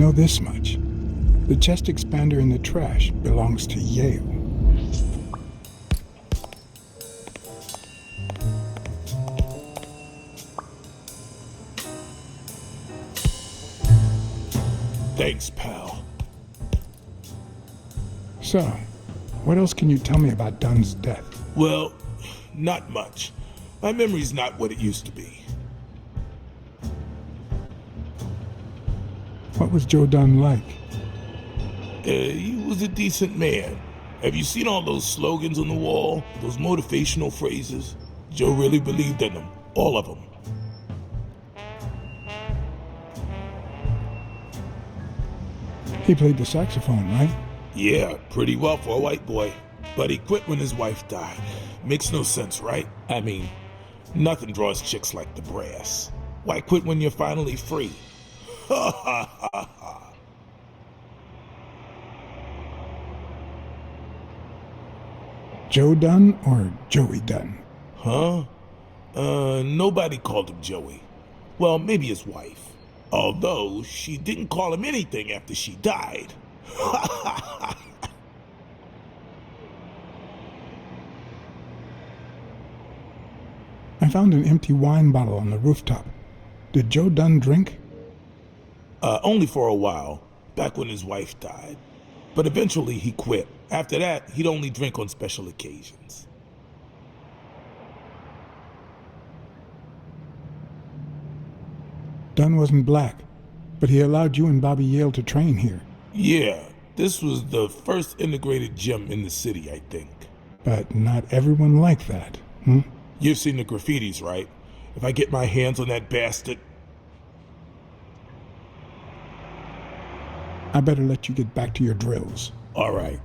know this much. The chest expander in the trash belongs to Yale. Thanks, pal. So, what else can you tell me about Dunn's death? Well, not much. My memory's not what it used to be. What was Joe Dunn like? He was a decent man. Have you seen all those slogans on the wall? Those motivational phrases? Joe really believed in them. All of them. He played the saxophone, right? Yeah, pretty well for a white boy. But he quit when his wife died. Makes no sense, right? I mean, nothing draws chicks like the brass. Why quit when you're finally free? Ha ha ha ha. Joe Dunn or Joey Dunn? Huh? Nobody called him Joey. Well, maybe his wife. Although, she didn't call him anything after she died. I found an empty wine bottle on the rooftop. Did Joe Dunn drink? Only for a while, back when his wife died. But eventually he quit. After that, he'd only drink on special occasions. Dunn wasn't black, but he allowed you and Bobby Yale to train here. Yeah, this was the first integrated gym in the city, I think. But not everyone liked that, hmm? You've seen the graffitis, right? If I get my hands on that bastard... I better let you get back to your drills. All right.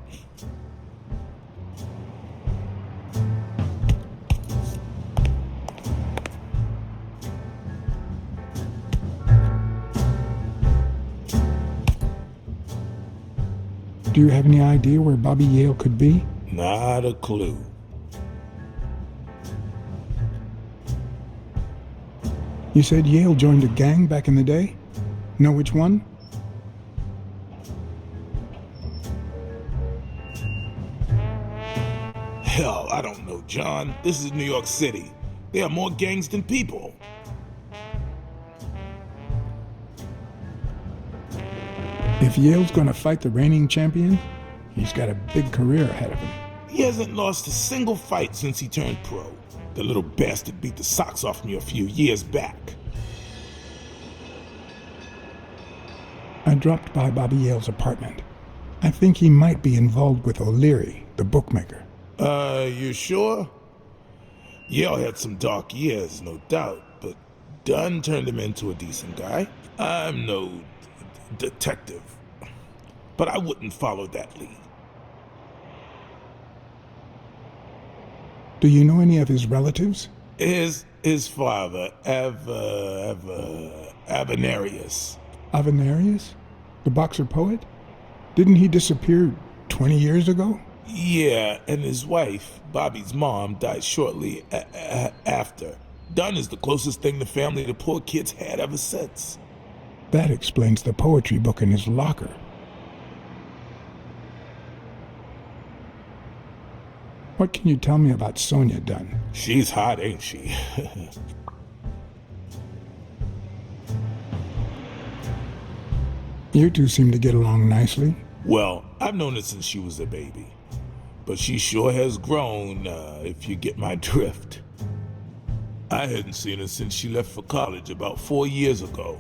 Do you have any idea where Bobby Yale could be? Not a clue. You said Yale joined a gang back in the day? Know which one? Hell, I don't know, John. This is New York City. There are more gangs than people. If Yale's gonna fight the reigning champion, he's got a big career ahead of him. He hasn't lost a single fight since he turned pro. The little bastard beat the socks off me a few years back. I dropped by Bobby Yale's apartment. I think he might be involved with O'Leary, the bookmaker. You sure? Yale had some dark years, no doubt, but Dunn turned him into a decent guy. I'm no detective, but I wouldn't follow that lead. Do you know any of his relatives? His father, Avenarius. Avenarius? The boxer poet? Didn't he disappear 20 years ago? Yeah, and his wife, Bobby's mom, died shortly after. Dunn is the closest thing the family the poor kids had ever since. That explains the poetry book in his locker. What can you tell me about Sonia Dunn? She's hot, ain't she? You two seem to get along nicely. Well, I've known her since she was a baby. But she sure has grown, if you get my drift. I hadn't seen her since she left for college about 4 years ago.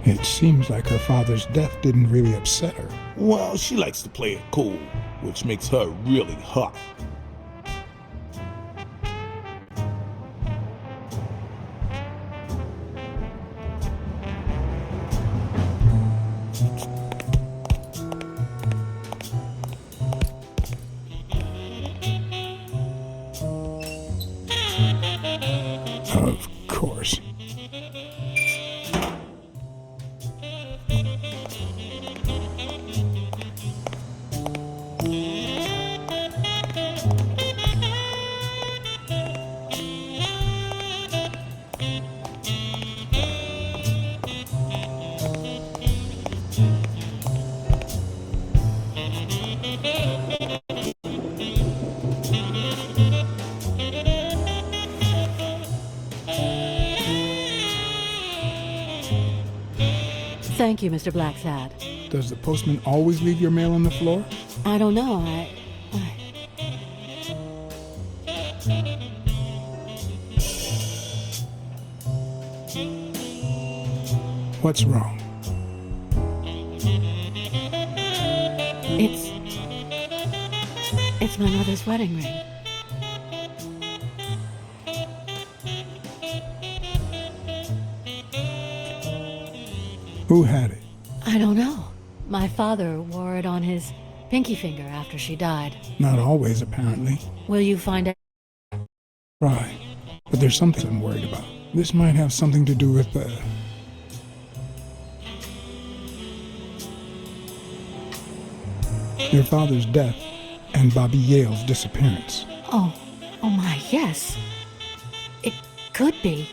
It seems like her father's death didn't really upset her. Well, she likes to play it cool, which makes her really hot. Of course. Thank you, Mr. Blacksad. Does the postman always leave your mail on the floor? I don't know, What's wrong? It's my mother's wedding ring. Who had it? I don't know. My father wore it on his pinky finger after she died. Not always, apparently. Will you find out? Right. But there's something I'm worried about. This might have something to do with your father's death and Bobby Yale's disappearance. Oh my, yes. It could be.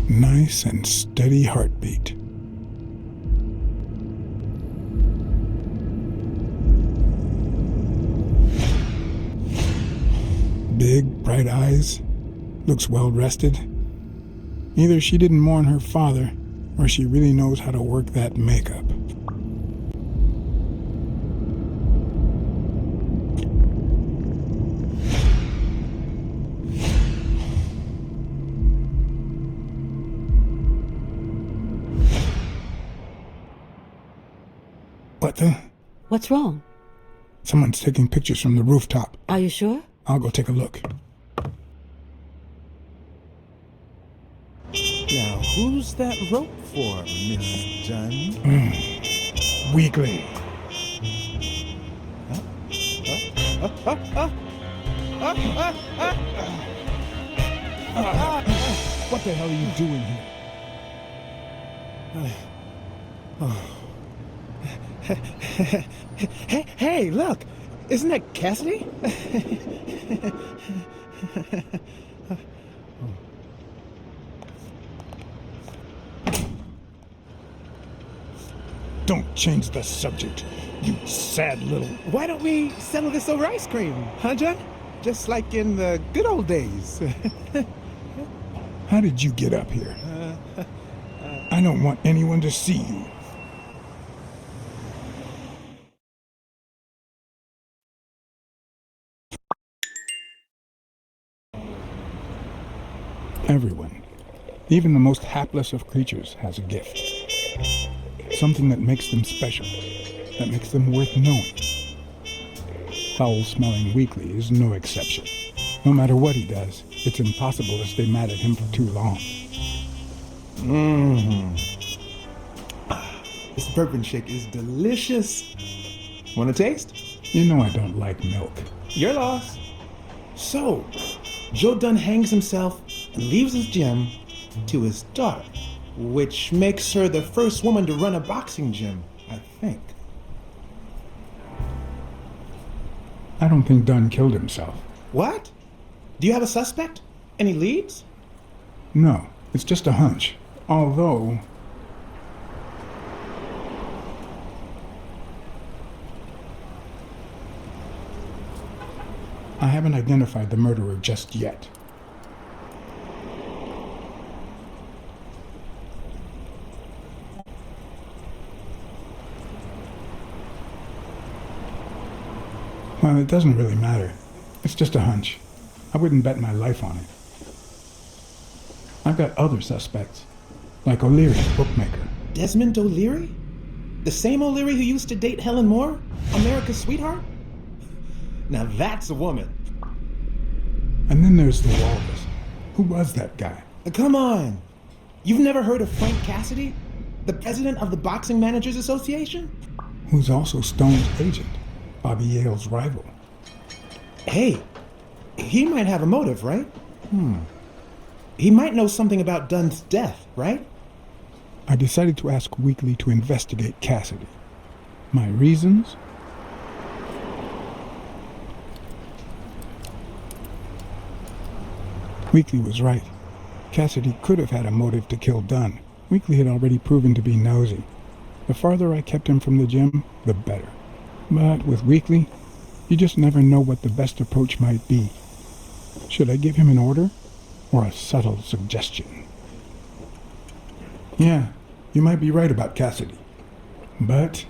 Nice and steady heartbeat. Big, bright eyes. Looks well rested. Either she didn't mourn her father, or she really knows how to work that makeup. What the? What's wrong? Someone's taking pictures from the rooftop. Are you sure? I'll go take a look. Now, who's that rope for, Miss Dunn? Weakly. What the hell are you doing here? Hey, look! Isn't that Cassidy? Don't change the subject, you sad little... Why don't we settle this over ice cream, huh, John? Just like in the good old days. How did you get up here? I don't want anyone to see you. Everyone, even the most hapless of creatures, has a gift. Something that makes them special, that makes them worth knowing. Foul-smelling Weekly is no exception. No matter what he does, it's impossible to stay mad at him for too long. This bourbon shake is delicious. Want a taste? You know I don't like milk. Your loss. So, Joe Dunn hangs himself and leaves his gym to his daughter, which makes her the first woman to run a boxing gym, I think. I don't think Dunn killed himself. What? Do you have a suspect? Any leads? No, it's just a hunch. Although... I haven't identified the murderer just yet. Well, it doesn't really matter. It's just a hunch. I wouldn't bet my life on it. I've got other suspects, like O'Leary, the bookmaker. Desmond O'Leary? The same O'Leary who used to date Helen Moore? America's sweetheart? Now that's a woman. And then there's the Walrus. Who was that guy? Come on. You've never heard of Frank Cassidy? The president of the Boxing Managers Association? Who's also Stone's agent, Bobby Yale's rival. Hey, he might have a motive, right? He might know something about Dunn's death, right? I decided to ask Weekly to investigate Cassidy. My reasons? Weekly was right. Cassidy could have had a motive to kill Dunn. Weekly had already proven to be nosy. The farther I kept him from the gym, the better. But with Weekly, You just never know what the best approach might be. Should I give him an order or a subtle suggestion? Yeah, you might be right about Cassidy. But,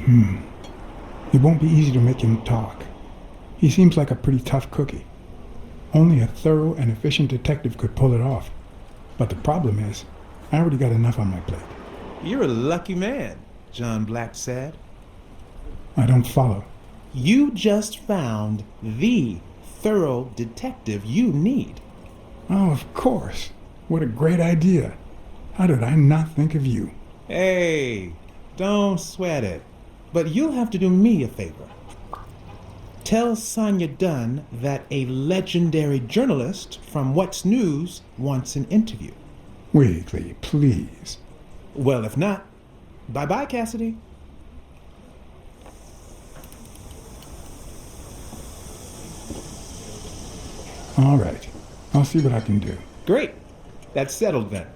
it won't be easy to make him talk. He seems like a pretty tough cookie. Only a thorough and efficient detective could pull it off. But the problem is, I already got enough on my plate. You're a lucky man, John Blacksad. I don't follow. You just found the thorough detective you need. Oh, of course. What a great idea. How did I not think of you? Hey, don't sweat it. But you'll have to do me a favor. Tell Sonia Dunn that a legendary journalist from What's News wants an interview. Weekly, please. Well, if not, bye-bye, Cassidy. All right. I'll see what I can do. Great. That's settled then.